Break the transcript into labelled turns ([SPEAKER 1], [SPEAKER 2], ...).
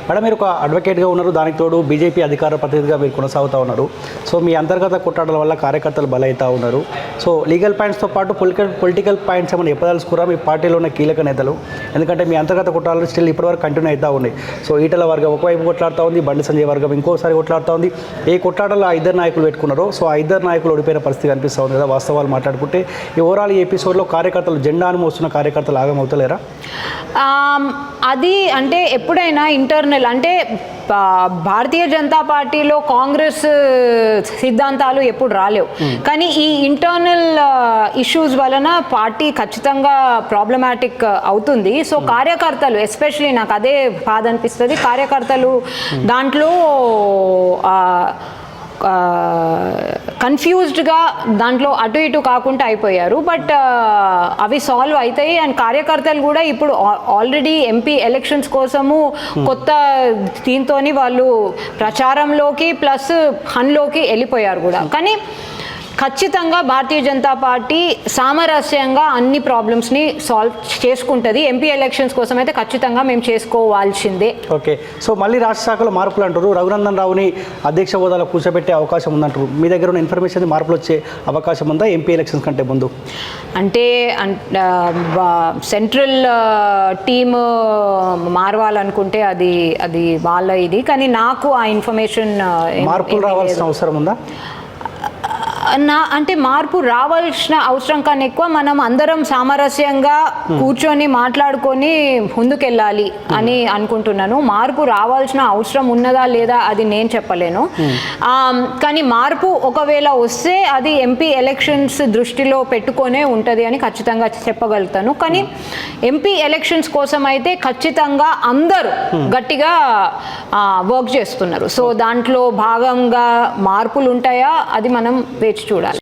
[SPEAKER 1] Madam మీరు ఒక అడ్వకేట్గా ఉన్నారు, దానికి తోడు బీజేపీ అధికార ప్రతినిధిగా మీరు కొనసాగుతూ ఉన్నారు. సో మీ అంతర్గత కొట్టాటల వల్ల కార్యకర్తలు బలవుతూ ఉన్నారు. సో లీగల్ పాయింట్స్తో పాటు పొలిటికల్ పాయింట్స్ ఏమైనా చెప్పదలుచుకురా మీ పార్టీలో ఉన్న కీలక నేతలు? ఎందుకంటే మీ అంతర్గత కొట్టాలు స్టిల్ ఇప్పటివరకు కంటిన్యూ అవుతూ ఉన్నాయి. సో ఈటల వర్గం ఒకవైపు కొట్లాడుతూ ఉంది, బండి సంజయ్ వర్గం ఇంకోసారి కొట్లాడుతూ ఉంది. ఏ కొట్లాటలో ఆ ఇద్దరు నాయకులు పెట్టుకున్నారో సో ఆ ఇద్దరు నాయకులు ఓడిపోయిన పరిస్థితి కనిపిస్తూ ఉంది కదా. వాస్తవాలు మాట్లాడుకుంటే ఈ ఓవరాల్ ఈ ఎపిసోడ్లో కార్యకర్తలు జెండాను మోస్తున్న కార్యకర్తలు ఆగమవుతలేరా?
[SPEAKER 2] అది అంటే ఎప్పుడైనా ఇంటర్నల్ అంటే భారతీయ జనతా పార్టీలో కాంగ్రెస్ సిద్ధాంతాలు ఎప్పుడు రాలేవు, కానీ ఈ ఇంటర్నల్ ఇష్యూస్ వలన పార్టీ ఖచ్చితంగా ప్రాబ్లమాటిక్ అవుతుంది. సో కార్యకర్తలు ఎస్పెషలీ నాకు అదే బాధ అనిపిస్తుంది, కార్యకర్తలు దాంట్లో కన్ఫ్యూజ్డ్గా దాంట్లో అటు ఇటు కాకుండా అయిపోయారు. బట్ అవి సాల్వ్ అవుతాయి. అండ్ కార్యకర్తలు కూడా ఇప్పుడు ఆల్రెడీ ఎంపీ ఎలక్షన్స్ కోసము కొత్త దీంతో వాళ్ళు ప్రచారంలోకి ప్లస్ హన్లోకి వెళ్ళిపోయారు కూడా. కానీ ఖచ్చితంగా భారతీయ జనతా పార్టీ సామరస్యంగా అన్ని ప్రాబ్లమ్స్ని సాల్వ్ చేసుకుంటుంది. ఎంపీ ఎలక్షన్స్ కోసం అయితే ఖచ్చితంగా మేము చేసుకోవాల్సిందే.
[SPEAKER 1] ఓకే, సో మళ్ళీ రాష్ట్ర శాఖలో మార్పులు అంటారు. రఘునందన్ రావుని అధ్యక్ష హోదాలో కూర్చోబెట్టే అవకాశం ఉందంటారు. మీ దగ్గర ఉన్న ఇన్ఫర్మేషన్ మార్పులు వచ్చే అవకాశం ఉందా ఎంపీ ఎలక్షన్స్ కంటే ముందు?
[SPEAKER 2] అంటే సెంట్రల్ టీమ్ మారవాలనుకుంటే అది వాళ్ళ ఇది, కానీ నాకు ఆ ఇన్ఫర్మేషన్
[SPEAKER 1] మార్పులు రావాల్సిన అవసరం ఉందా?
[SPEAKER 2] అంటే మార్పు రావాల్సిన అవసరం కన్నా ఎక్కువ మనం అందరం సామరస్యంగా కూర్చొని మాట్లాడుకొని ముందుకెళ్ళాలి అని అనుకుంటున్నాను. మార్పు రావాల్సిన అవసరం ఉన్నదా లేదా అది నేను చెప్పలేను, కానీ మార్పు ఒకవేళ వస్తే అది ఎంపీ ఎలక్షన్స్ దృష్టిలో పెట్టుకొనే ఉంటుంది అని ఖచ్చితంగా చెప్పగలుగుతాను. కానీ ఎంపీ ఎలక్షన్స్ కోసం అయితే ఖచ్చితంగా అందరూ గట్టిగా వర్క్ చేస్తున్నారు. సో దాంట్లో భాగంగా మార్పులు ఉంటాయా అది మనం వేచి చూడాలి.